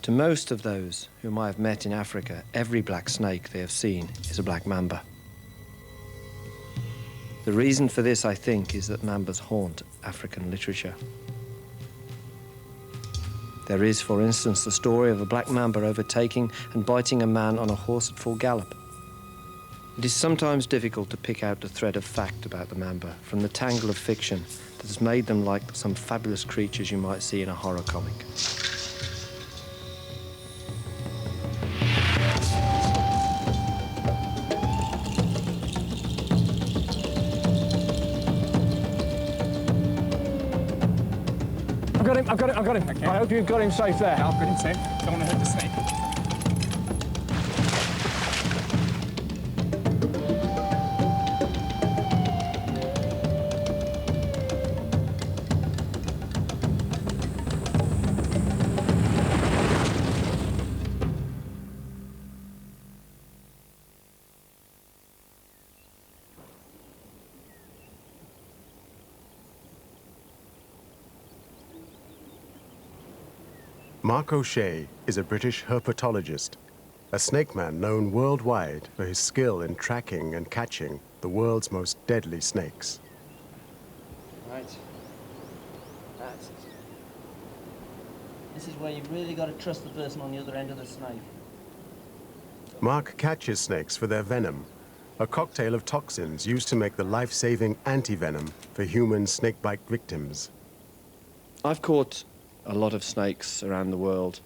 To most of those whom I have met in Africa, every black snake they have seen is a black mamba. The reason for this, I think, is that mambas haunt African literature. There is, for instance, the story of a black mamba overtaking and biting a man on a horse at full gallop. It is sometimes difficult to pick out the thread of fact about the mamba from the tangle of fiction that has made them like some fabulous creatures you might see in a horror comic. I've got him. Okay. I hope you've got him safe there. Yeah, I've got him safe. Don't want to hurt the snake. Mark O'Shea is a British herpetologist, a snake man known worldwide for his skill in tracking and catching the world's most deadly snakes. Right. That's it. This is where you've really got to trust the person on the other end of the snake. Mark catches snakes for their venom, a cocktail of toxins used to make the life-saving anti-venom for human snakebite victims. I've caught a lot of snakes around the world,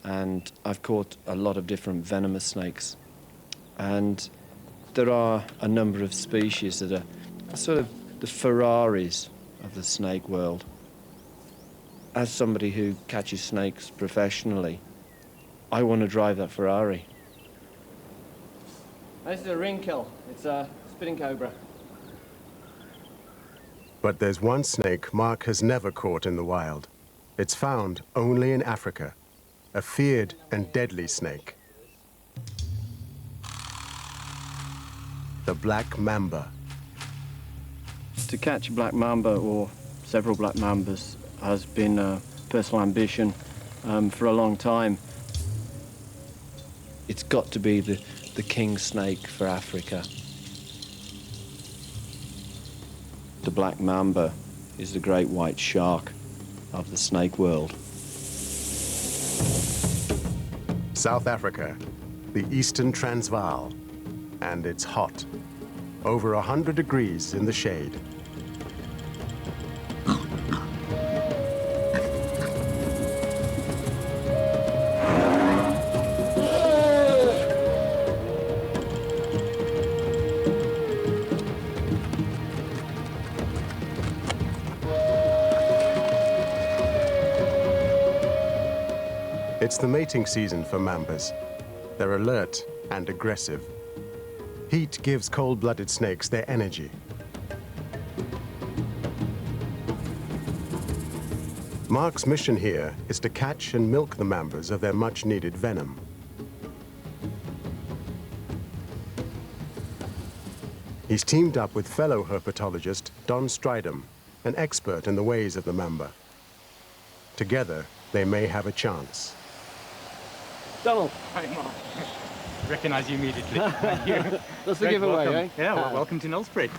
and I've caught a lot of different venomous snakes. And there are a number of species that are sort of the Ferraris of the snake world. As somebody who catches snakes professionally, I want to drive that Ferrari. This is a ringkill. It's a spitting cobra. But there's one snake Mark has never caught in the wild. It's found only in Africa, a feared and deadly snake. The black mamba. To catch a black mamba or several black mambas has been a personal ambition for a long time. It's got to be the king snake for Africa. The black mamba is the great white shark of the snake world. South Africa, the Eastern Transvaal, and it's hot. Over 100 degrees in the shade. It's the mating season for mambas. They're alert and aggressive. Heat gives cold-blooded snakes their energy. Mark's mission here is to catch and milk the mambas of their much-needed venom. He's teamed up with fellow herpetologist Don Stridham, an expert in the ways of the mamba. Together, they may have a chance. Donald. Hi, Mark. Recognize you immediately. Thank you. That's the giveaway, welcome. eh? Yeah, well, welcome to Nullspread.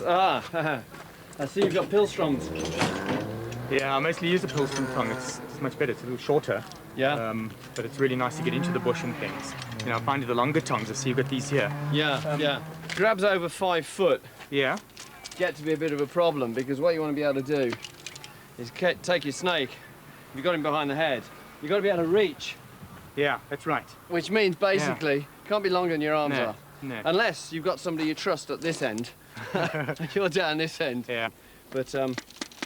I see you've got Pilstroms. Yeah, I mostly use the Pilstrom tongue. It's much better. It's a little shorter. Yeah. But it's really nice to get into the bush and things. You know, I find the longer tongues. I see you've got these here. Yeah, yeah. Grabs over 5 foot. Yeah. Get to be a bit of a problem, because what you want to be able to do is take your snake. If you've got him behind the head, you've got to be able to reach. Yeah, that's right. Which means basically can't be longer than your arms No, are. no. Unless you've got somebody you trust at this end. You're down this end. Yeah. But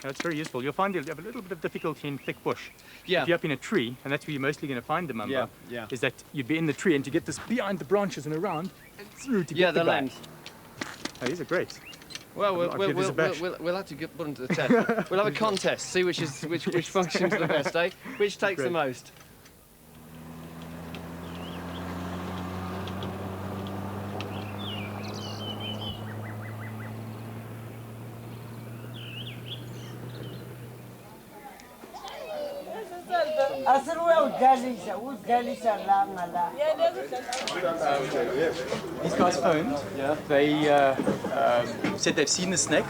That's very useful. You'll find you'll have a little bit of difficulty in thick bush. yeah. If you're up in a tree, and that's where you're mostly going to find the mamba, Yeah, yeah. is that you'd be in the tree and to get this behind the branches and around and through to Yeah, get the the back. lens. Oh, these are great. Well, I'll give this a bash. we'll have to put them to the test. We'll have a contest, see which functions the best, eh? Which takes the Great. most. These guys phoned. Yeah. They said they've seen the snake.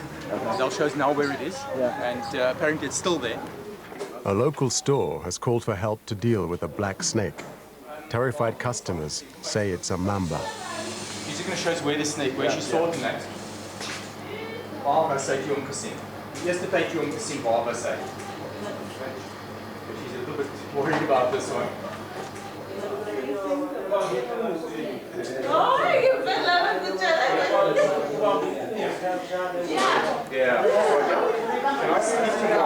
They'll show us now where it is. Yeah. And apparently it's still there. A local store has called for help to deal with a black snake. Terrified customers say it's a mamba. He's going to show us where the snake, where she saw it in that. Waar was sy die hom gesien? Die eerste tyd die hom gesien, waar was sy? She's a little bit worried about this one. Oh, you fell love with each other. Yeah. Can I speak to her?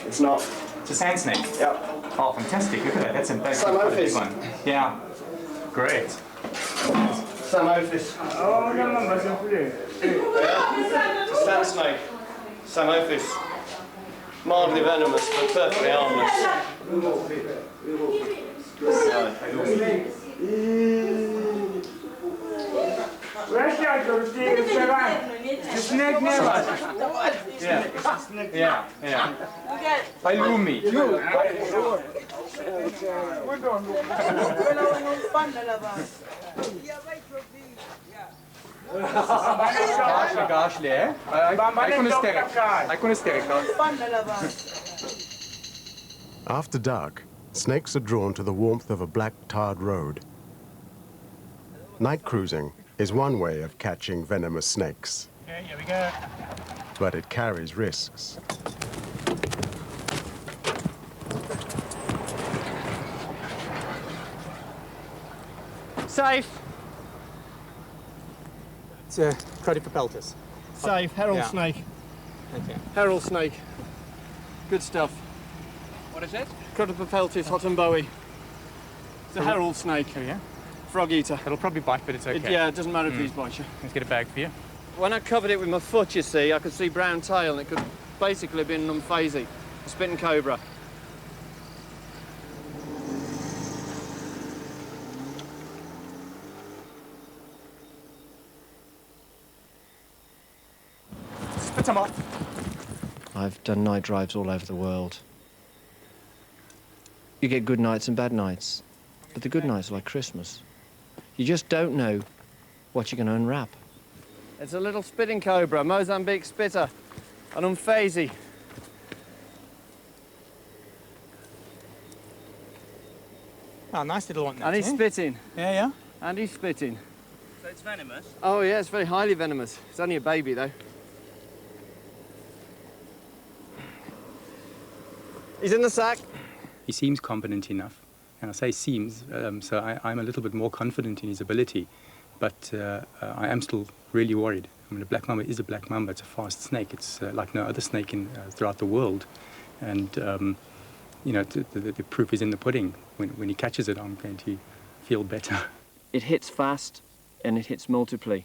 It's not. It's a sand snake? Yeah. Oh, fantastic. Look at that. That's a big Samophis. one. Yeah. Great. Samophis. Oh, no, that's not for you. It's a sand snake. Samophis. Mildly venomous, but perfectly harmless. Where's that going to the snake never. Yeah. By Lumi. Gaasje, hè? Hij kon een sterk. After dark, snakes are drawn to the warmth of a black tarred road. Night cruising is one way of catching venomous snakes. Okay, here we go. But it carries risks. Safe. It's a Crodipeltis. Safe. Herald Yeah. snake. Okay. Herald snake. Good stuff. What is it? Crodipeltis hotumboei. It's a herald snake. Oh, yeah? Frog eater. It'll probably bite, but it's okay. Yeah, it doesn't matter if these bite you. Let's get a bag for you. When I covered it with my foot, you see, I could see brown tail, and it could basically have been an umphazy, a spitting cobra. Spit them off. I've done night drives all over the world. You get good nights and bad nights, but the good nights are like Christmas. You just don't know what you're going to unwrap. It's a little spitting cobra, Mozambique spitter, an umphazy. Oh, nice little one. And he's spitting. Yeah. And he's spitting. So it's venomous? Oh, yeah, it's very highly venomous. It's only a baby, though. He's in the sack. He seems competent enough. And I say seems, so I'm a little bit more confident in his ability. But I am still really worried. I mean, a black mamba is a black mamba. It's a fast snake. It's like no other snake throughout the world. And, you know, the proof is in the pudding. When he catches it, I'm going to feel better. It hits fast and it hits multiply.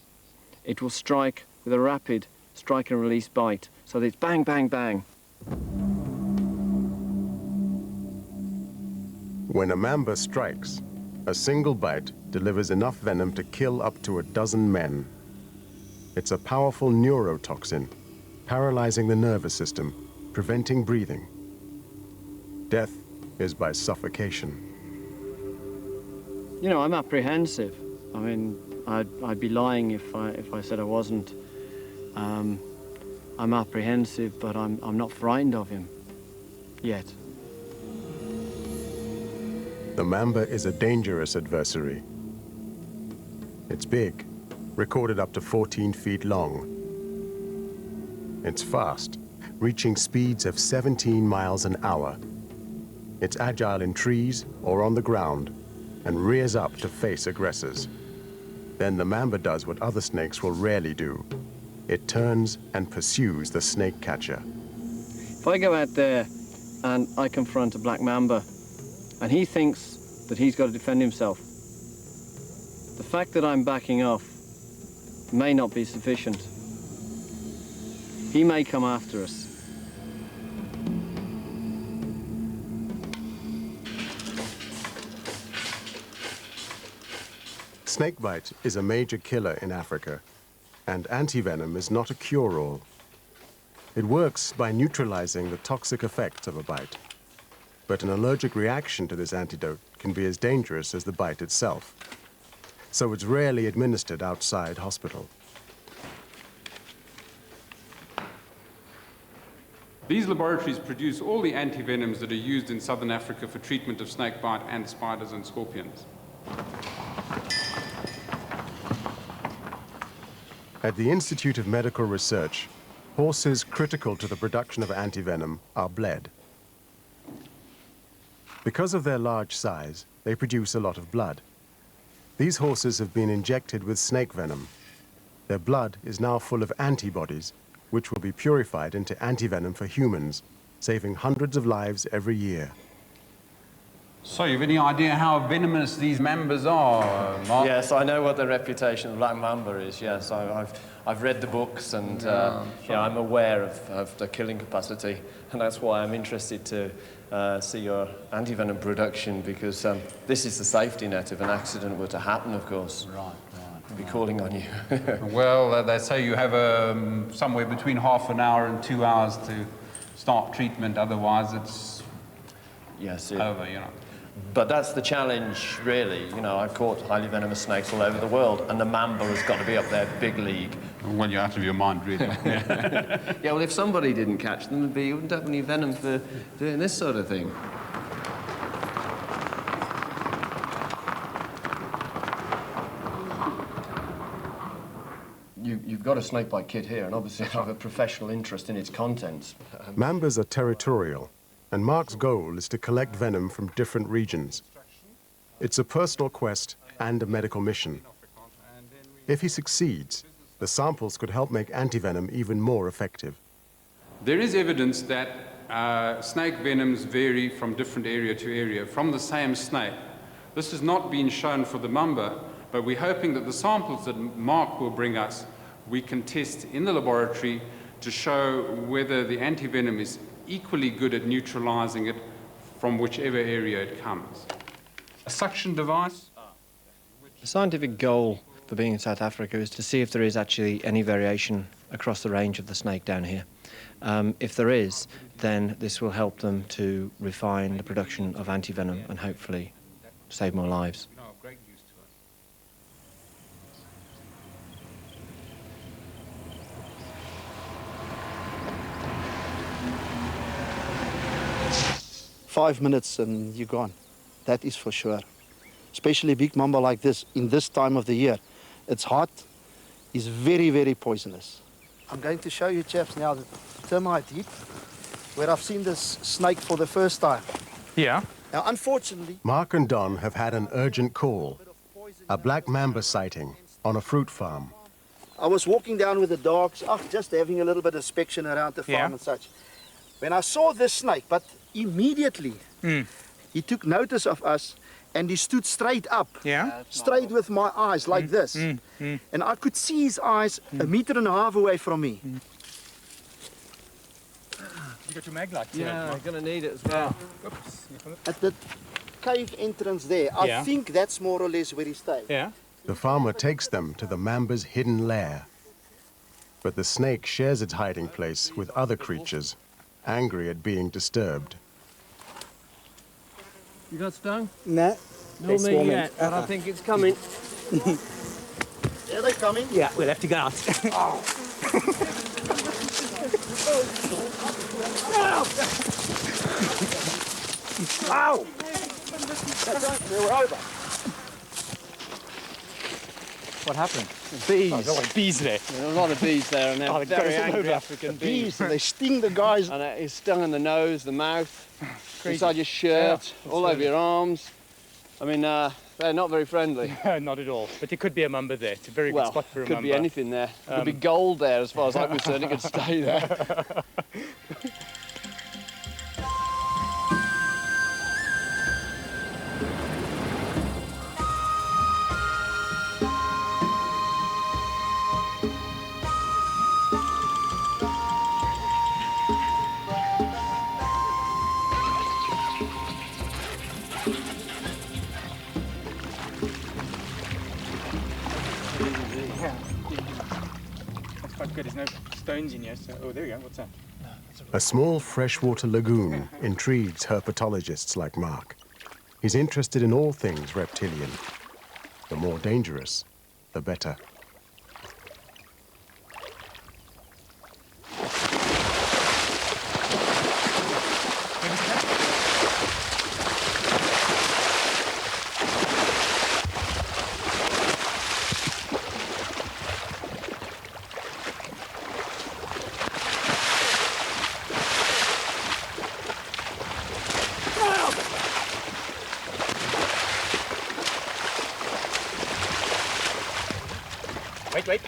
It will strike with a rapid strike and release bite. So that it's bang, bang, bang. When a mamba strikes, a single bite delivers enough venom to kill up to a dozen men. It's a powerful neurotoxin, paralyzing the nervous system, preventing breathing. Death is by suffocation. You know, I'm apprehensive. I mean, I'd be lying if I said I wasn't. I'm apprehensive, but I'm not frightened of him. Yet. The mamba is a dangerous adversary. It's big, recorded up to 14 feet long. It's fast, reaching speeds of 17 miles an hour. It's agile in trees or on the ground and rears up to face aggressors. Then the mamba does what other snakes will rarely do. It turns and pursues the snake catcher. If I go out there and I confront a black mamba and he thinks that he's got to defend himself, the fact that I'm backing off may not be sufficient. He may come after us. Snakebite is a major killer in Africa, and antivenom is not a cure-all. It works by neutralizing the toxic effects of a bite. but an allergic reaction to this antidote can be as dangerous as the bite itself. So it's rarely administered outside hospital. These laboratories produce all the antivenoms that are used in southern Africa for treatment of snakebite and spiders and scorpions. At the Institute of Medical Research, horses critical to the production of antivenom are bled. Because of their large size, they produce a lot of blood. These horses have been injected with snake venom. Their blood is now full of antibodies, which will be purified into antivenom for humans, saving hundreds of lives every year. So, you have any idea how venomous these mambas are, Mark? Yes, I know what the reputation of black mamba is. Yes, I've read the books, and I'm aware of the killing capacity, and that's why I'm interested to see your antivenom production, because this is the safety net if an accident were to happen, of course. Right. I'd be calling on you. Well, they say you have somewhere between half an hour and 2 hours to start treatment, otherwise it's over, you know. But that's the challenge, really. You know, I've caught highly venomous snakes all over the world, and the mamba has got to be up there, big league. Well, you're out of your mind, really. Yeah, well, if somebody didn't catch them, you wouldn't have any venom for doing this sort of thing. You've got a snakebite kit here, and obviously I have a professional interest in its contents. Mambas are territorial, and Mark's goal is to collect venom from different regions. It's a personal quest and a medical mission. If he succeeds, the samples could help make antivenom even more effective. There is evidence that snake venoms vary from different area to area, from the same snake. This has not been shown for the mamba, but we're hoping that the samples that Mark will bring us, we can test in the laboratory to show whether the antivenom is equally good at neutralizing it from whichever area it comes. A suction device. The scientific goal for being in South Africa is to see if there is actually any variation across the range of the snake down here. If there is, then this will help them to refine the production of antivenom and hopefully save more lives. 5 minutes and you're gone. That is for sure. Especially big mamba like this, in this time of the year. It's hot, it's very, very poisonous. I'm going to show you chaps now the termite heap, where I've seen this snake for the first time. Yeah. Now, unfortunately... Mark and Don have had an urgent call, a black mamba sighting on a fruit farm. I was walking down with the dogs, just having a little bit of inspection around the farm and such. When I saw this snake, but immediately he took notice of us and he stood straight up, straight with my eyes like this. And I could see his eyes 1.5 meters away from me. You got your mag light? Yeah, I'm going to need it as well. At the cave entrance there, I think that's more or less where he stayed. The farmer takes them to the mamba's hidden lair. But the snake shares its hiding place with other creatures, angry at being disturbed. You got stung? No. Not me yet, but I think it's coming. Are they coming? Yeah, we'll have to go out. Ow! We're over. What happened? Bees. Oh, there were bees there. There are a lot of bees there, and they're very angry African bees. They sting the guys. And it's stung in the nose, the mouth, inside your shirt, all over your arms. I mean, they're not very friendly. Not at all. But there could be a mamba there. It's a very good spot for a mamba. Could be anything there. Could be gold there, as far as I'm concerned. It could stay there. That's quite good. There's no stones in here. So, oh, there we go. What's that? A small freshwater lagoon intrigues herpetologists like Mark. He's interested in all things reptilian. The more dangerous, the better. Wait.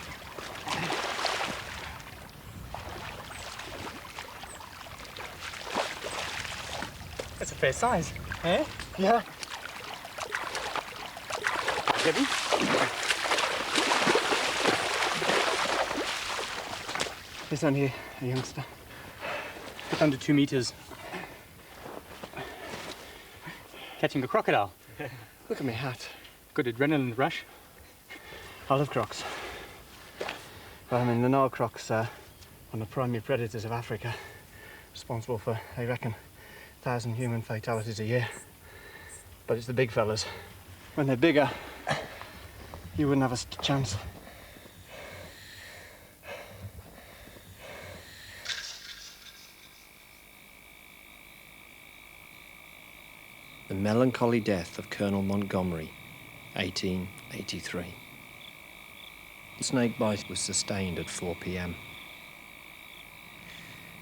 That's a fair size, eh? Yeah. Heavy? There's only a youngster. Just under 2 meters. Catching a crocodile. Look at my hat. Good adrenaline rush. I love crocs. But I mean, the Nile crocs are one of the primary predators of Africa, responsible for, they reckon, 1,000 human fatalities a year. But it's the big fellas. When they're bigger, you wouldn't have a chance. The melancholy death of Colonel Montgomery, 1883. The snake bite was sustained at 4 p.m.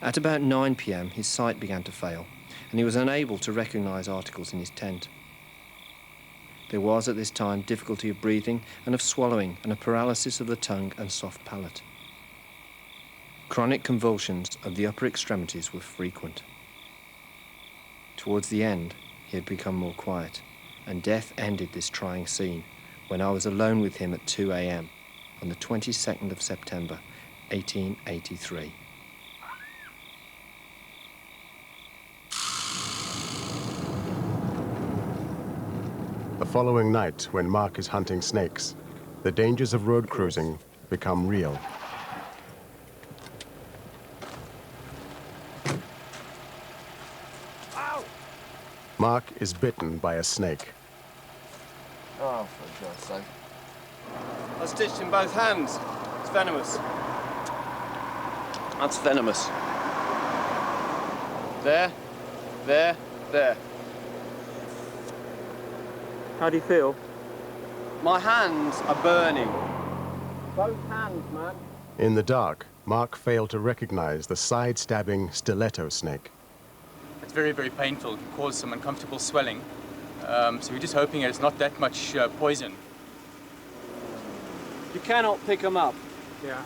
At about 9 p.m, his sight began to fail, and he was unable to recognise articles in his tent. There was at this time difficulty of breathing and of swallowing, and a paralysis of the tongue and soft palate. Chronic convulsions of the upper extremities were frequent. Towards the end, he had become more quiet, and death ended this trying scene when I was alone with him at 2 a.m. on the 22nd of September, 1883. The following night, when Mark is hunting snakes, the dangers of road cruising become real. Ow! Mark is bitten by a snake. Oh, for God's sake. I stitched in both hands. It's venomous. That's venomous. There, there, there. How do you feel? My hands are burning. Both hands, man. In the dark, Mark failed to recognize the side-stabbing stiletto snake. It's very, very painful. It can cause some uncomfortable swelling. So we're just hoping it's not that much poison. You cannot pick them up. Yeah.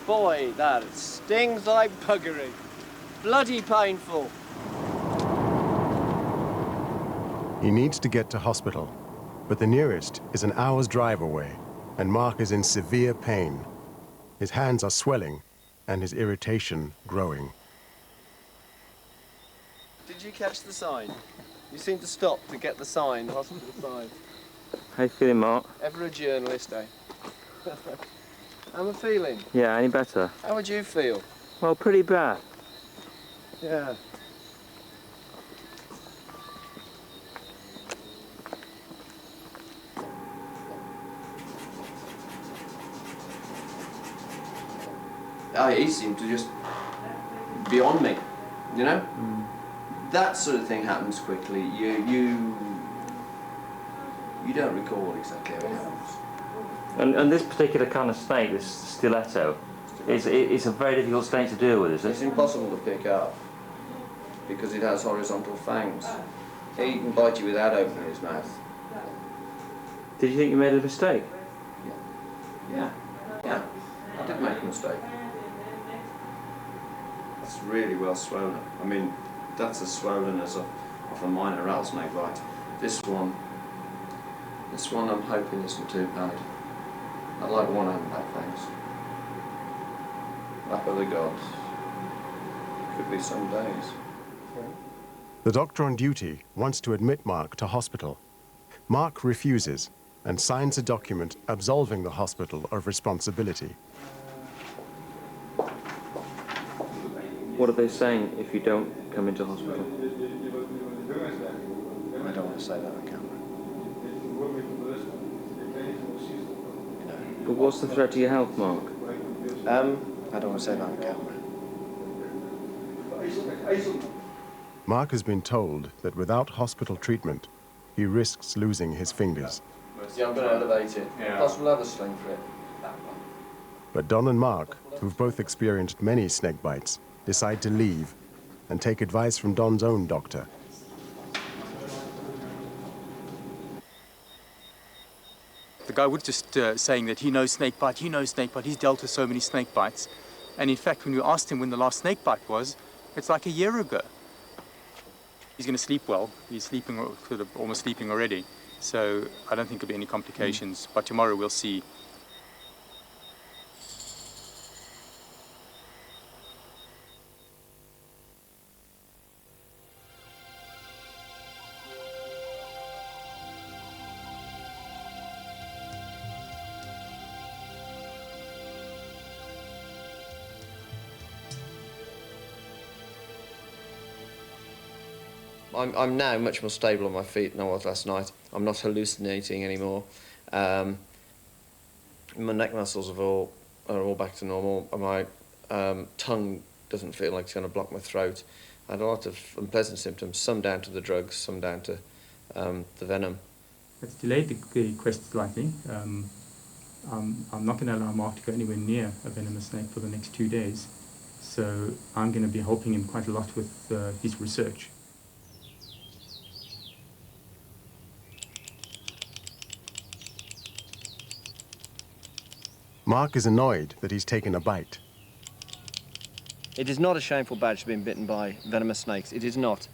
Boy, that stings like buggery. Bloody painful. He needs to get to hospital, but the nearest is an hour's drive away, and Mark is in severe pain. His hands are swelling, and his irritation growing. Did you catch the sign? You seem to stop to get the sign, the hospital sign. How you feeling, Mark? Ever a journalist, eh? How am I feeling? Yeah, any better? How would you feel? Well, pretty bad. Yeah. Oh, he seemed to just be on me, you know? That sort of thing happens quickly. You don't recall exactly how it happens. And this particular kind of snake, this stiletto, it's a very difficult snake to deal with, is It's it? impossible to pick up because it has horizontal fangs. He can bite you without opening his mouth. Did you think you made a mistake? Yeah, I did make a mistake. It's really well swollen. I mean, that's as swollen as of a minor rattlesnake bite. This one I'm hoping isn't too bad. I'd like one hand back, thanks. Lap of the gods. Could be some days. The doctor on duty wants to admit Mark to hospital. Mark refuses and signs a document absolving the hospital of responsibility. What are they saying if you don't come into hospital? I don't want to say that on camera. But what's the threat to your health, Mark? I don't want to say that on camera. Mark has been told that without hospital treatment, he risks losing his fingers. Yeah, I'm going to elevate it. Yeah. Possible other sling for it. But Don and Mark, who've both experienced many snake bites, decide to leave and take advice from Don's own doctor. The guy was just saying that he knows snake bite, he's dealt with so many snake bites. And in fact, when we asked him when the last snake bite was, it's like a year ago. He's going to sleep well. He's sleeping, sort of almost sleeping already. So I don't think there'll be any complications. But tomorrow we'll see. I'm now much more stable on my feet than I was last night. I'm not hallucinating anymore. My neck muscles are all back to normal. My tongue doesn't feel like it's going to block my throat. I had a lot of unpleasant symptoms, some down to the drugs, some down to the venom. It's delayed the quest slightly. I'm not going to allow Mark to go anywhere near a venomous snake for the next 2 days. So I'm going to be helping him quite a lot with his research. Mark is annoyed that he's taken a bite. It is not a shameful badge to being bitten by venomous snakes. It is not.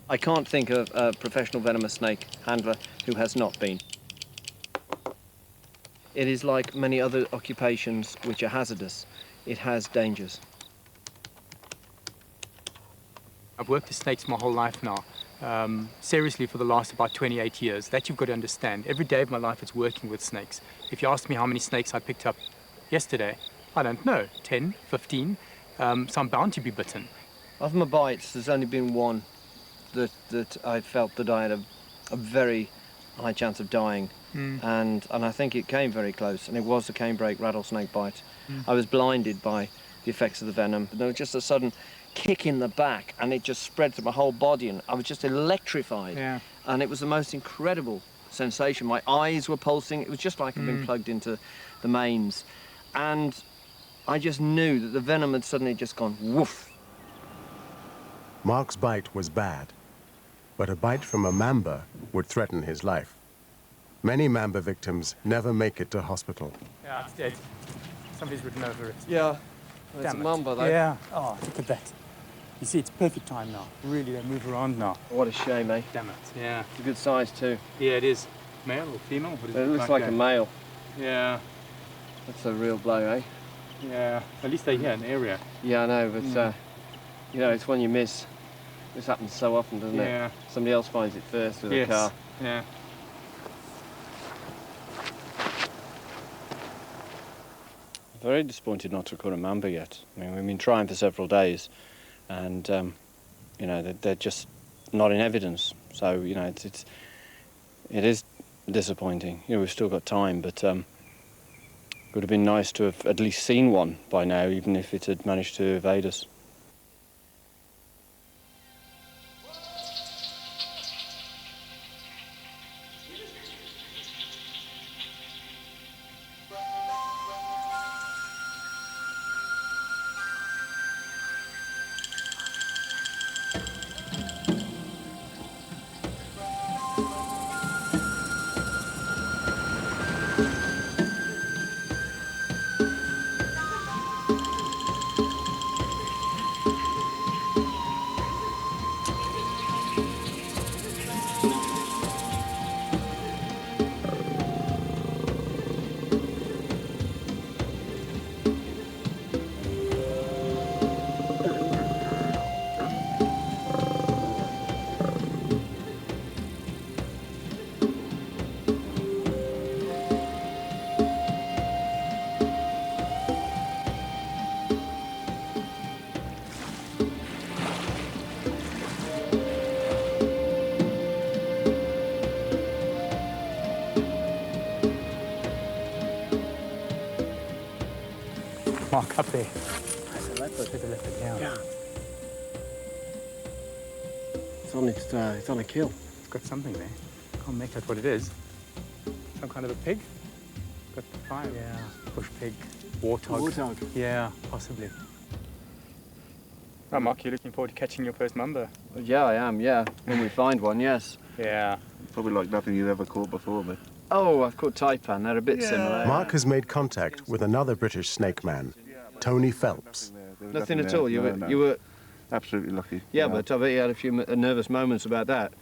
I can't think of a professional venomous snake handler who has not been. It is like many other occupations which are hazardous. It has dangers. I've worked with snakes my whole life now. Seriously for the last about 28 years. That you've got to understand. Every day of my life it's working with snakes. If you ask me how many snakes I picked up yesterday, I don't know, 10, 15. So I'm bound to be bitten. Of my bites, there's only been one that I felt that I had a very high chance of dying. And I think it came very close, and it was a canebrake rattlesnake bite. I was blinded by the effects of the venom. There was just a sudden kick in the back, and it just spread through my whole body, and I was just electrified. Yeah. And it was the most incredible sensation. My eyes were pulsing. It was just like I'd been plugged into the mains. And I just knew that the venom had suddenly just gone woof. Mark's bite was bad, but a bite from a mamba would threaten his life. Many mamba victims never make it to hospital. Yeah, it's dead. Somebody's ridden over it. Yeah. It's a mamba, though. Yeah. Oh, look at that. You see, it's perfect time now. Really, they move around now. What a shame, eh? Damn it. Yeah. It's a good size, too. Yeah, it is. Male or female? What is It looks like a male. Yeah. That's a real blow, eh? Yeah. At least they're here in the area. Yeah, I know, but, you know, it's one you miss. This happens so often, doesn't Yeah. it? Somebody else finds it first with Yes. a car. Yeah. Very disappointed not to record a mamba yet. I mean, we've been trying for several days, and you know, they're just not in evidence. So you know, it is disappointing. You know, we've still got time, but it would have been nice to have at least seen one by now, even if it had managed to evade us. Mark, up there. That's a leopard, yeah. It's on a kill. It's got something there. Can't make out what it is. Some kind of a pig? Got fire. Yeah, bush pig. Warthog. Warthog. Yeah, possibly. Oh, Mark, you're looking forward to catching your first mamba? Yeah, I am, yeah. When we find one, yes. Yeah. Probably like nothing you've ever caught before, but... Oh, I've caught taipan. They're a bit similar. Mark has made contact with another British snake man, Tony Phelps. Nothing at all. You were absolutely lucky. Yeah, but I bet you had a few nervous moments about that.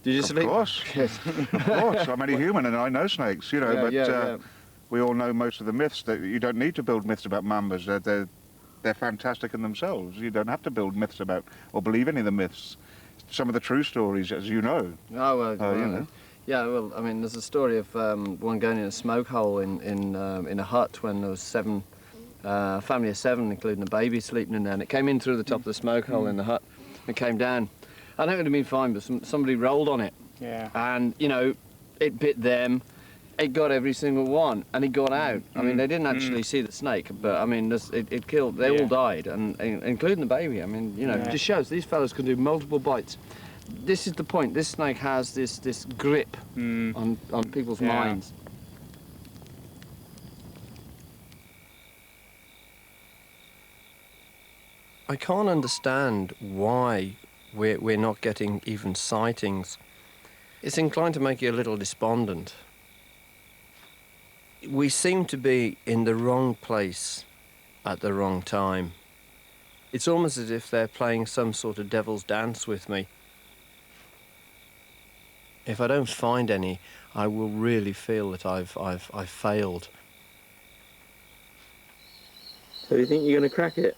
Did you sleep? Of course. Yes. Of course. I'm only human and I know snakes, you know, but we all know most of the myths. That you don't need to build myths about mambas. They're fantastic in themselves. You don't have to build myths about or believe any of the myths. Some of the true stories, as you know. Oh, well, you know. Yeah, well, I mean, there's a story of one going in a smoke hole in a hut when there was a family of 7, including a baby, sleeping in there. And it came in through the top of the smoke hole in the hut and came down. I think it would have been fine, but somebody rolled on it. Yeah. And, you know, it bit them. It got every single one, and it got out. I mean, they didn't actually see the snake, but, I mean, it killed. They all died, and including the baby. I mean, you know, it just shows these fellas can do multiple bites. This is the point. This snake has this grip on people's minds. I can't understand why we're not getting even sightings. It's inclined to make you a little despondent. We seem to be in the wrong place at the wrong time. It's almost as if they're playing some sort of devil's dance with me. If I don't find any, I will really feel that I've failed. So you think you're going to crack it?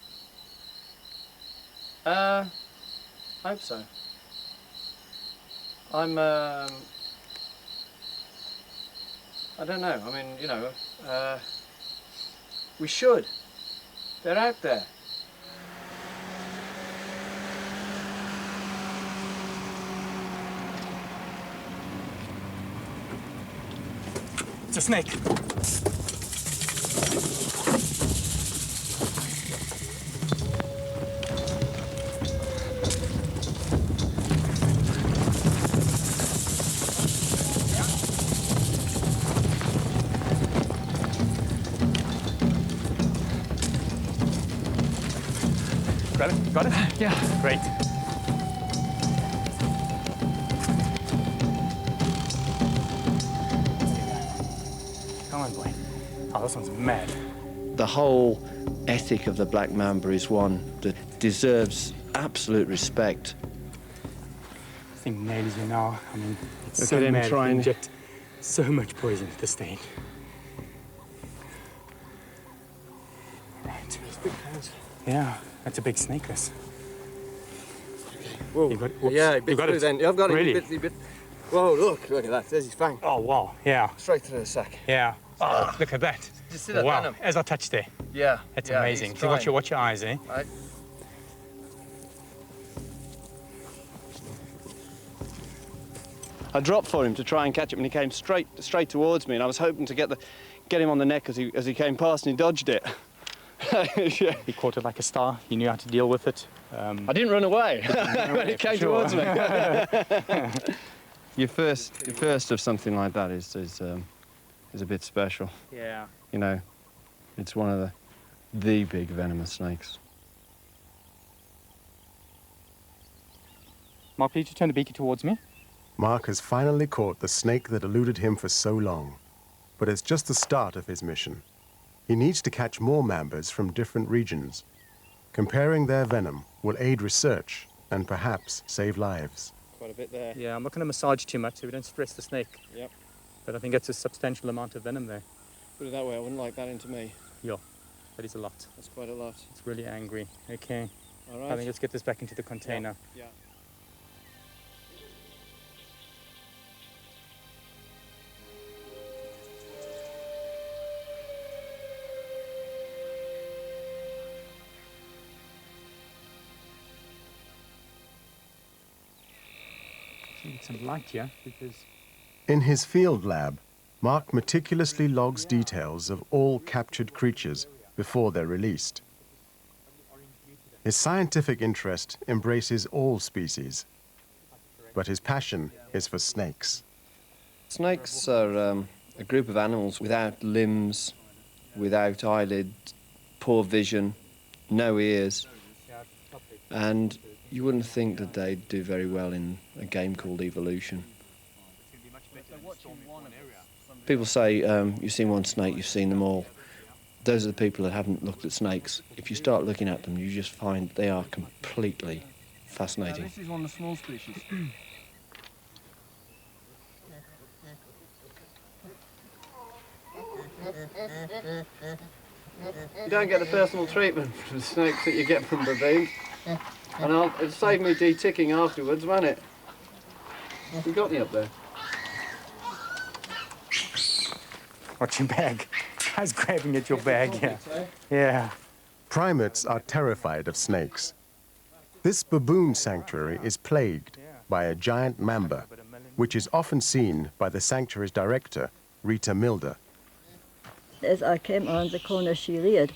Hope so. I don't know. I mean, you know, we should. They're out there. It's a snake. Got it? Got it? Yeah. Great. Come on, boy. Oh, this one's mad. The whole ethic of the black mamba is one that deserves absolute respect. This thing nails you now. I mean, it's Look so at him mad. trying. Inject so much poison to the stain. Right. Yeah, that's a big snake, this. Whoa. Yeah, it bit through then. I've got it. Really? He bit. Whoa, look at that. There's his fang. Oh, wow. Yeah. Straight through the sack. Yeah. Oh, look at that. Did you see that wow. venom? As I touched there. Yeah. That's yeah, amazing. he's So watch your eyes, eh? Right. I dropped for him to try and catch him, and he came straight towards me, and I was hoping to get him on the neck as he came past, and he dodged it. Yeah. He caught it like a star. He knew how to deal with it. I didn't run away when he came towards me. Your first of something like that is a bit special. Yeah. You know, it's one of the big venomous snakes. Mark, please turn the beaker towards me. Mark has finally caught the snake that eluded him for so long. But it's just the start of his mission. He needs to catch more mambas from different regions. Comparing their venom will aid research and perhaps save lives. Quite a bit there. Yeah, I'm not going to massage too much so we don't stress the snake. Yep. But I think that's a substantial amount of venom there. Put it that way, I wouldn't like that into me. Yeah, that is a lot. That's quite a lot. It's really angry. Okay. All right. I think let's get this back into the container. Yeah. Need some light here because... In his field lab, Mark meticulously logs details of all captured creatures before they're released. His scientific interest embraces all species, but his passion is for snakes. Snakes are a group of animals without limbs, without eyelids, poor vision, no ears, and you wouldn't think that they'd do very well in a game called evolution. People say, you've seen one snake, you've seen them all. Those are the people that haven't looked at snakes. If you start looking at them, you just find they are completely fascinating. This is one of the small species. You don't get the personal treatment from the snakes that you get from baboons. And it'll save me de-ticking afterwards, won't it? You got me up there. Watch your bag. I was grabbing at your bag, yeah. Yeah. Primates are terrified of snakes. This baboon sanctuary is plagued by a giant mamba, which is often seen by the sanctuary's director, Rita Milder. As I came around the corner, she reared,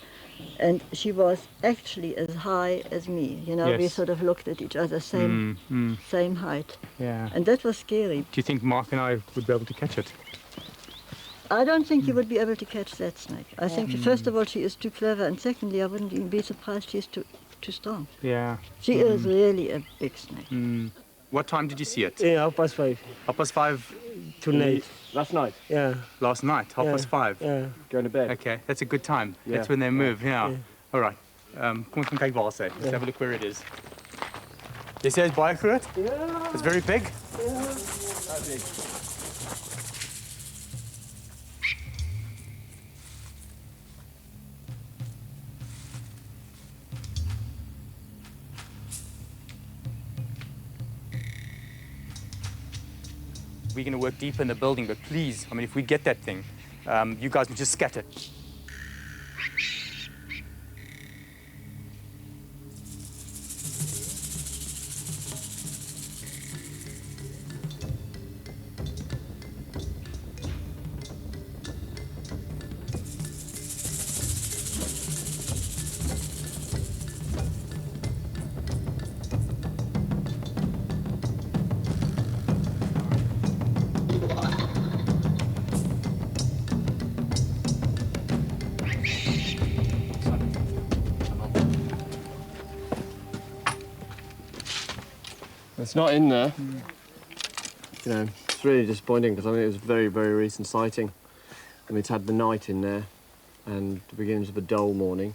and she was actually as high as me. You know, Yes. we sort of looked at each other, same height. Yeah. And that was scary. Do you think Mark and I would be able to catch it? I don't think you would be able to catch that snake. I think, first of all, she is too clever, and secondly, I wouldn't even be surprised she's too strong. Yeah. She is really a big snake. What time did you see it? Yeah, 5:30. 5:30? Tonight. Last night? Yeah. Last night, 5:30? Yeah. Going to bed? Okay, that's a good time. Yeah. That's when they move, yeah. Yeah. All right. Kom ons gaan kyk waar sy. Let's have a look where it is. Jy sê it's baie groot? Yeah. It's very big? How big? We're going to work deep in the building, but please, I mean, if we get that thing, you guys can just scatter. It's not in there. You know, it's really disappointing because I mean it was a very, very recent sighting. I mean, it's had the night in there and the beginnings of a dull morning.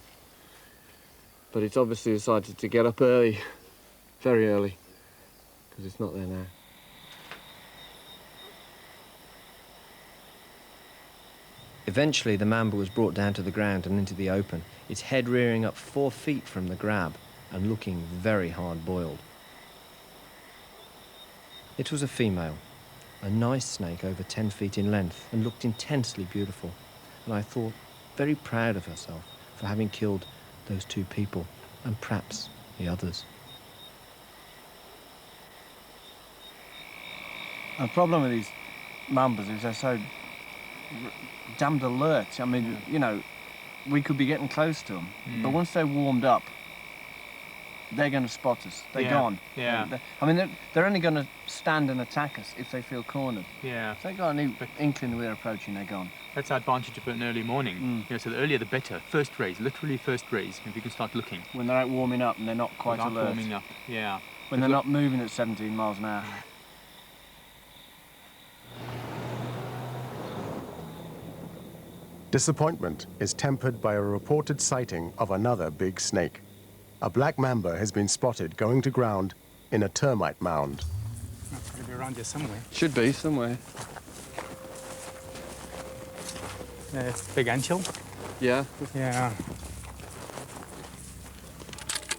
But it's obviously decided to get up early, very early, because it's not there now. Eventually, the mamba was brought down to the ground and into the open, its head rearing up 4 feet from the grab and looking very hard-boiled. It was a female, a nice snake over 10 feet in length and looked intensely beautiful, and I thought very proud of herself for having killed those 2 people and perhaps the others. The problem with these mambas is they're so damned alert. I mean, you know, we could be getting close to them, but once they're warmed up, they're going to spot us. They're gone. Yeah. I mean, they're only going to stand and attack us if they feel cornered. Yeah. If they got an inkling we're approaching, they're gone. That's the advantage of an early morning. You know, so the earlier the better. First raise, literally first raise, if you can start looking. When they're out warming up and they're not quite Without alert. warming up, yeah. When they're not moving at 17 miles an hour. Disappointment is tempered by a reported sighting of another big snake. A black mamba has been spotted going to ground in a termite mound. It's got to be around here somewhere. Should be, somewhere. Big anthill. Yeah. Yeah.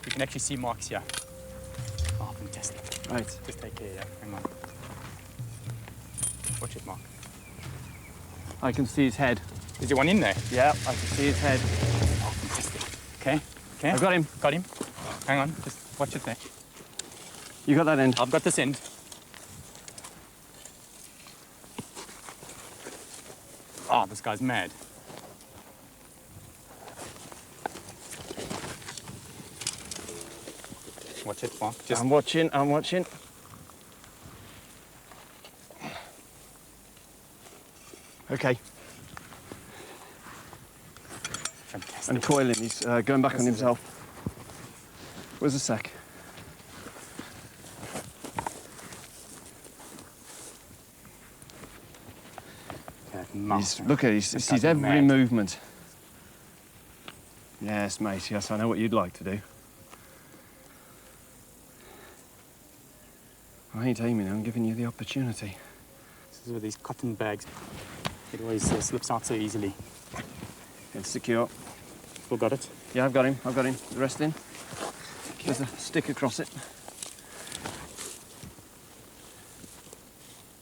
You can actually see marks here. Oh, fantastic. Right. Just take care, yeah. Hang on. Watch it, Mark. I can see his head. Is there one in there? Yeah, I can see his head. Oh, fantastic. Okay, okay. I've got him. Got him. Hang on, just watch it there. You got that end? I've got this end. Oh, this guy's mad. Watch it, Mark. Just I'm watching, I'm watching. Okay. fantastic. And coiling, he's going back on himself. Where's the sack? Look at it, he sees every movement. Yes, mate, yes, I know what you'd like to do. I ain't aiming, I'm giving you the opportunity. This is with these cotton bags. It always slips out so easily. It's secure. Still got it? Yeah, I've got him. The rest in. Okay. There's a stick across it.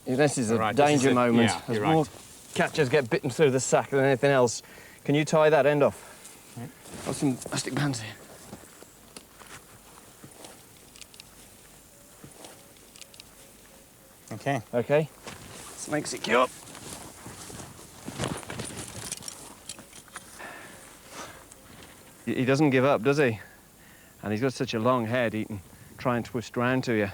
Yeah, this is a danger moment. Yeah, As you're more right. catchers get bitten through the sack than anything else. Can you tie that end off? Okay. Got some plastic bands here. Okay. Okay. Snake secure. He doesn't give up, does he? And he's got such a long head, he can try and twist round to you.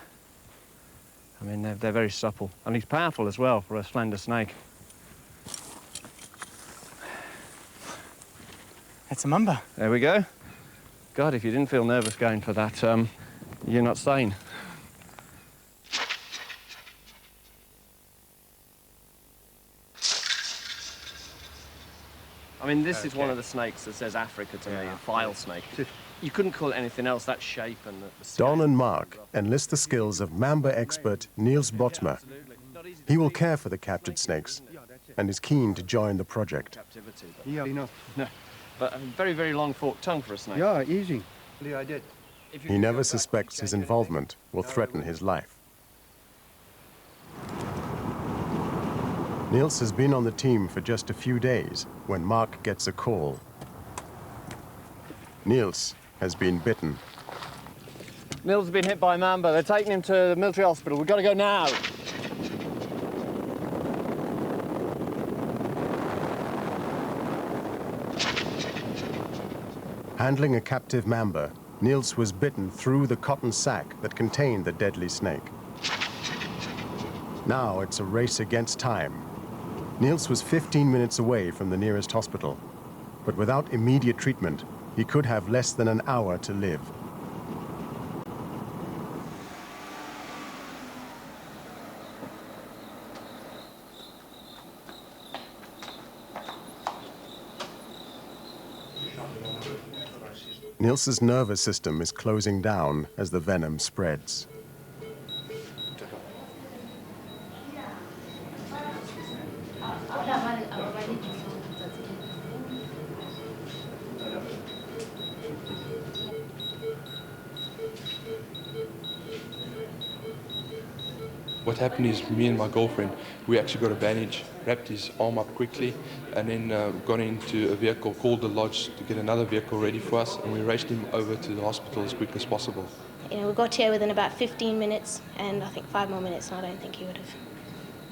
I mean, they're very supple. And he's powerful as well for a slender snake. That's a mamba. There we go. God, if you didn't feel nervous going for that, you're not sane. I mean, this is one of the snakes that says Africa to me, a file snake. You couldn't call it anything else, that shape and the Don and Mark enlist the skills of Mamba expert Niels Botma. He will care for the captured snakes and is keen to join the project. Yeah, enough. No, but a very, very long forked tongue for a snake. Yeah, easy. Yeah, I did. He never suspects his involvement will threaten his life. Niels has been on the team for just a few days when Mark gets a call. Niels has been bitten. Niels has been hit by Mamba. They're taking him to the military hospital. We've got to go now. Handling a captive Mamba, Niels was bitten through the cotton sack that contained the deadly snake. Now it's a race against time. Niels was 15 minutes away from the nearest hospital, but without immediate treatment, he could have less than an hour to live. Niels's nervous system is closing down as the venom spreads. What happened is me and my girlfriend, we actually got a bandage, wrapped his arm up quickly, and then got into a vehicle, called the lodge to get another vehicle ready for us, and we raced him over to the hospital as quick as possible. You know, we got here within about 15 minutes, and I think 5 more minutes, and I don't think he would have,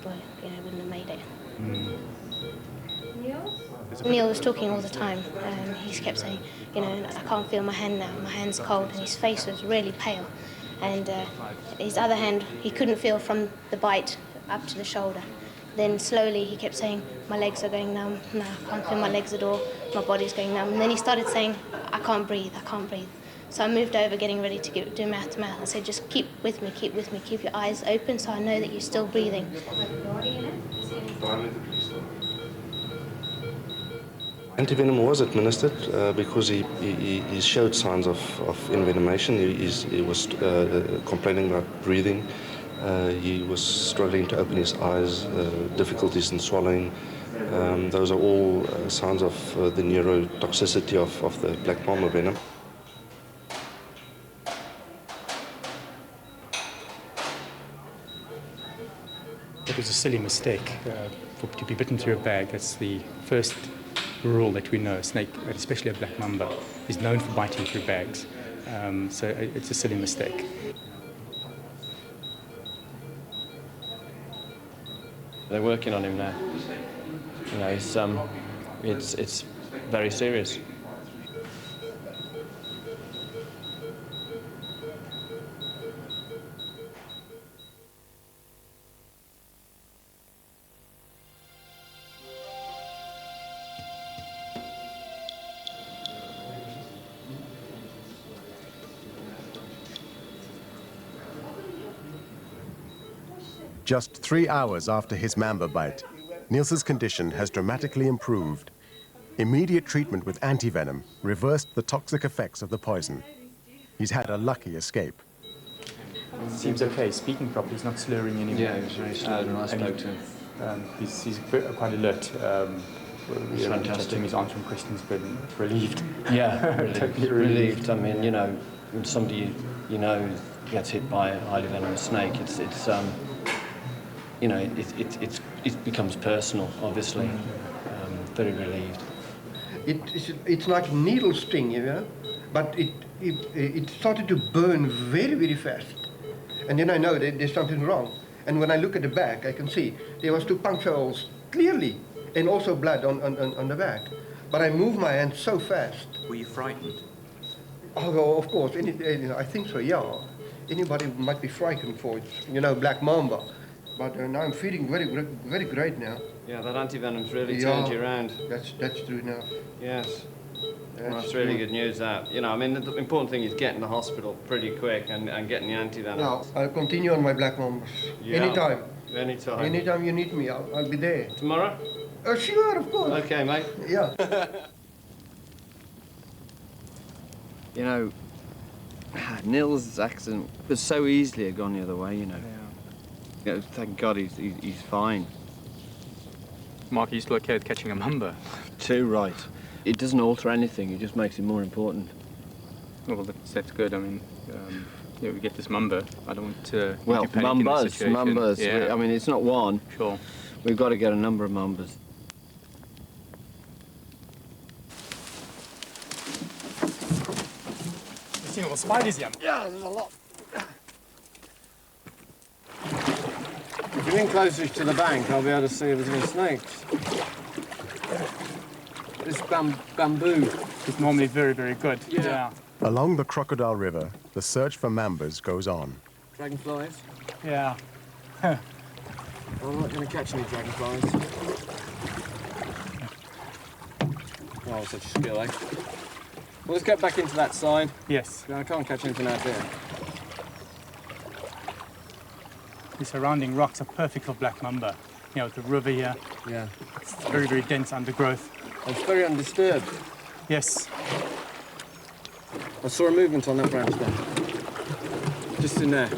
well, you know, wouldn't have made it. Neil was talking all the time. He just kept saying, you know, I can't feel my hand now, my hand's cold, and his face was really pale. And his other hand, he couldn't feel from the bite up to the shoulder. Then slowly he kept saying, my legs are going numb, no, I can't feel my legs at all, my body's going numb. And then he started saying, I can't breathe, I can't breathe. So I moved over, getting ready to do mouth to mouth. I said, just keep with me, keep your eyes open so I know that you're still breathing. Antivenom was administered because he showed signs of envenomation. He was complaining about breathing. He was struggling to open his eyes, difficulties in swallowing. Those are all signs of the neurotoxicity of the black mamba venom. It was a silly mistake to be bitten through a bag. That's the first rule that we know. A snake, especially a black mamba, is known for biting through bags. So it's a silly mistake. They're working on him now. You know, it's very serious. Just 3 hours after his mamba bite, Niels's condition has dramatically improved. Immediate treatment with antivenom reversed the toxic effects of the poison. He's had a lucky escape. Seems okay, speaking properly, he's not slurring anymore. Yeah, he was very slurred when I spoke to him. He's quite alert. It's fantastic. He's answering questions, but relieved. Yeah, Totally relieved. I mean, you know, when somebody you know gets hit by a highly venomous snake, it's you know, it becomes personal, obviously. Very relieved. It's like needle sting, you know, but it started to burn very, very fast. And then I know that there's something wrong. And when I look at the back, I can see there was 2 puncture holes clearly, and also blood on the back. But I moved my hand so fast. Were you frightened? Oh, well, of course. I think so, yeah. Anybody might be frightened for it, you know, black mamba. But now I'm feeling very, very great now. Yeah, that antivenom's really turned you around. That's true now. Yes. Well, that's really good news, that. You know, I mean, the important thing is getting to hospital pretty quick and getting the antivenom. Now, I'll continue on my black mambas. Yeah. Anytime. Anytime. Anytime you need me, I'll be there. Tomorrow? Sure, of course. Okay, mate. Yeah. You know, Nils' accident was so easily have gone the other way, you know. Yeah. You know, thank God he's fine. Mark, are you still okay with catching a mamba? Too right. It doesn't alter anything, it just makes it more important. Well, that's good. I mean, yeah, we get this mamba. I don't want to Well, you panic in this situation. mambas. Yeah. I mean, it's not one. Sure. We've got to get a number of mambas. You seen all the spiders, Jan? Yeah, there's a lot. If you're in closer to the bank, I'll be able to see if there's any snakes. This bamboo is normally very, very good. Yeah. Along the Crocodile River, the search for mambas goes on. Dragonflies? Yeah. I'm not going to catch any dragonflies. Oh, such a skill, eh? Well, let's get back into that side. Yes. No, I can't catch anything out there. The surrounding rocks are perfect for black mamba. You know, the river here. Yeah. It's very, very dense undergrowth. It's very undisturbed. Yes. I saw a movement on that branch there. Just in there.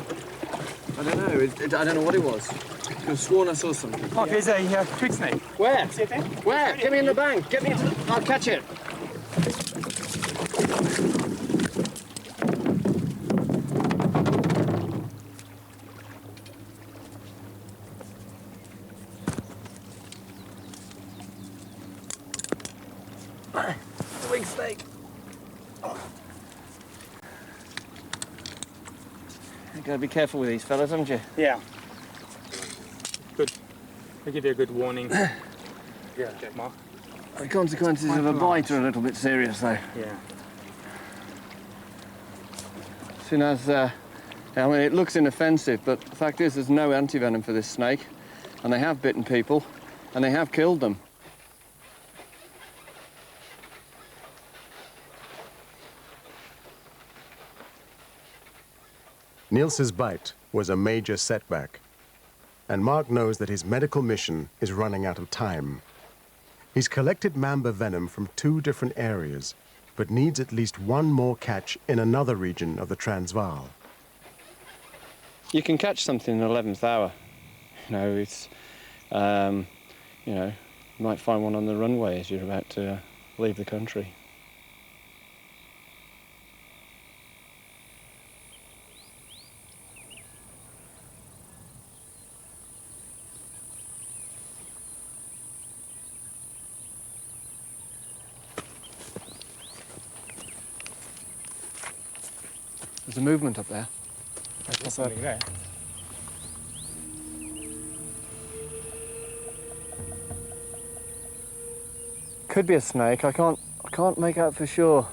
I don't know. I don't know what it was. I could have sworn I saw something. Oh, there's a twig snake. Where? See it there? Where? Get me in the bank. Get me into the... I'll catch it. Twig snake. You've got to be careful with these fellas, haven't you? Yeah. Good. They give you a good warning. Yeah. Okay, Mark. The consequences of a bite are a little bit serious, though. Yeah. As soon as, I mean, it looks inoffensive, but the fact is there's no antivenom for this snake, and they have bitten people, and they have killed them. Niels's bite was a major setback, and Mark knows that his medical mission is running out of time. He's collected mamba venom from 2 different areas, but needs at least 1 more catch in another region of the Transvaal. You can catch something in the 11th hour. You know, it's, you know, you might find one on the runway as you're about to leave the country. There's a movement up there. There's something there. Could be a snake. I can't make out for sure.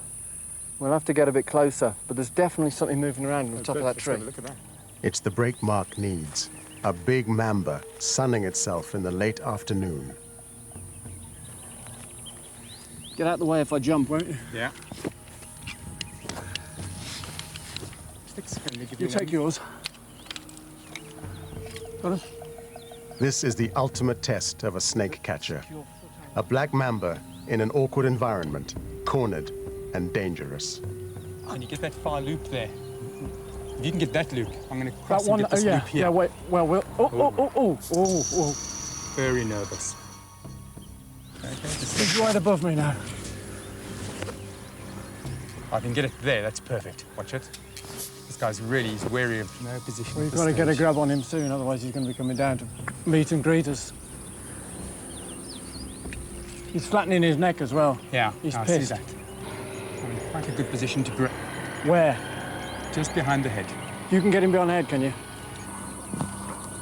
We'll have to get a bit closer, but there's definitely something moving around on the top of that tree. Look at that. It's the break Mark needs, a big mamba sunning itself in the late afternoon. Get out of the way if I jump, won't you? Yeah. You take yours. Got it? This is the ultimate test of a snake catcher. A black mamba in an awkward environment, cornered and dangerous. And you get that far loop there. If you can get that loop, I'm going to cross and get this yeah, loop here. yeah, wait, well, oh. Very nervous. Okay, just He's right above me now. I can get it there, that's perfect. Watch it. This guy's really, he's wary of no position. We've got to get a grab on him soon, otherwise he's going to be coming down to meet and greet us. He's flattening his neck as well. Yeah, he's I pissed. see that. I'm in quite a good position to grab. Where? Just behind the head. You can get him behind the head, can you?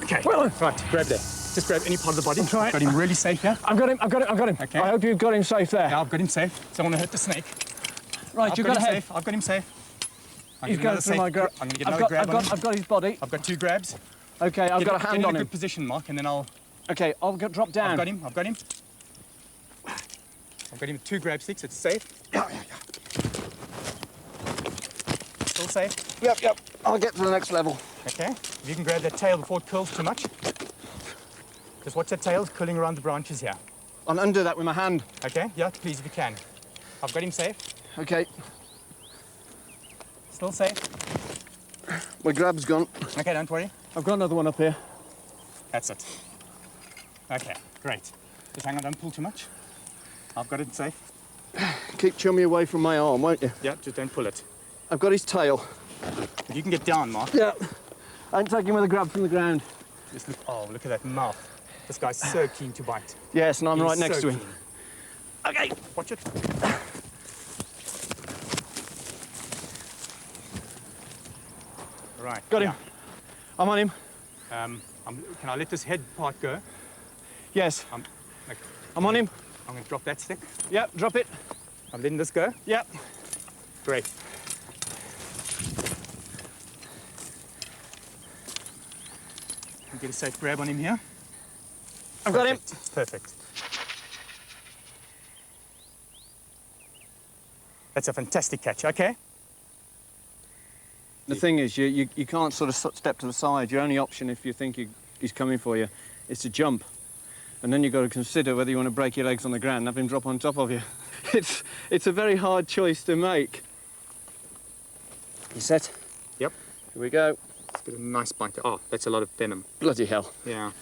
Okay, well, right, grab there. Just grab any part of the body. I'm trying. Got him really safe here. I've got him. Okay. I hope you've got him safe there. Yeah, I've got him safe. Don't want to hurt the snake. Right, you've got him a head. safe. I've got him safe. He's going through my grab. I'm going to get another grab on him. I've got his body. I've got 2 grabs. Okay, I've got a hand on him. Get in a him. good position, Mark, and then I'll... Okay, I'll drop down. I've got him. I've got him 2 grab sticks. It's safe. Yeah. Still safe? Yep. I'll get to the next level. Okay. If you can grab that tail before it curls too much. Just watch that tail curling around the branches here. I'll undo that with my hand. Okay, yeah, please, if you can. I've got him safe. Okay. Still safe? My grab's gone. Okay, don't worry. I've got another one up here. That's it. Okay, great. Just hang on, don't pull too much. I've got it safe. Keep chummy away from my arm, won't you? Yeah, just don't pull it. I've got his tail. If you can get down, Mark. Yeah. I'm taking with a grab from the ground. Just look, oh, look at that mouth. This guy's so keen to bite. Yes, and I'm He's right next so to him. keen. Okay. Watch it. Right. Got him. Yeah. I'm on him. Can I let this head part go? Yes. Okay. I'm on him. I'm going to drop that stick. Yep, drop it. I'm letting this go. Yep. Great. Get a safe grab on him here. I've got him. Perfect. That's a fantastic catch. Okay. The thing is, you can't sort of step to the side. Your only option, if you think he's coming for you, is to jump. And then you've got to consider whether you want to break your legs on the ground and have him drop on top of you. It's a very hard choice to make. You set? Yep. Here we go. Let's get a nice bite. Oh, that's a lot of venom. Bloody hell. Yeah.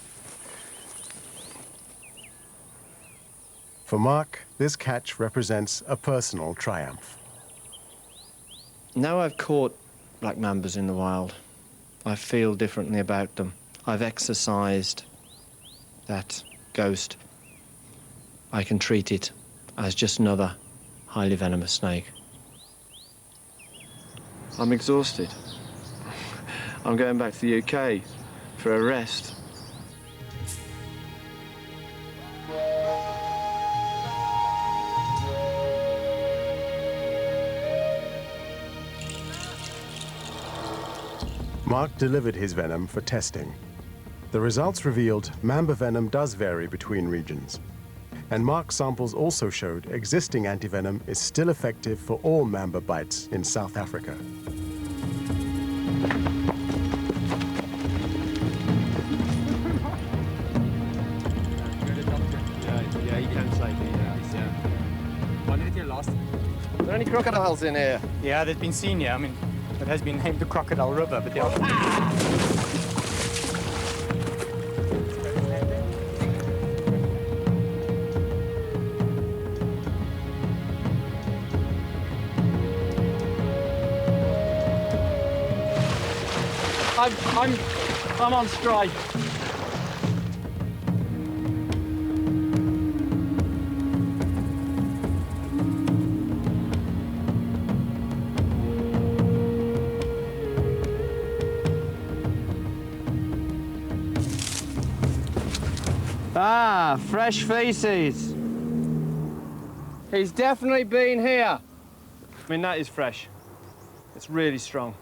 For Mark, this catch represents a personal triumph. Now I've caught black mambas in the wild, I feel differently about them. I've exercised that ghost. I can treat it as just another highly venomous snake. I'm exhausted. I'm going back to the UK for a rest. Mark delivered his venom for testing. The results revealed mamba venom does vary between regions. And Mark's samples also showed existing antivenom is still effective for all mamba bites in South Africa. Yeah, you can say yeah. One minute here last. Are there any crocodiles in here? Yeah, they've been seen here. I mean, it has been named the Crocodile River, but they are... I'm on strike. Ah, fresh feces. He's definitely been here. I mean, that is fresh. It's really strong.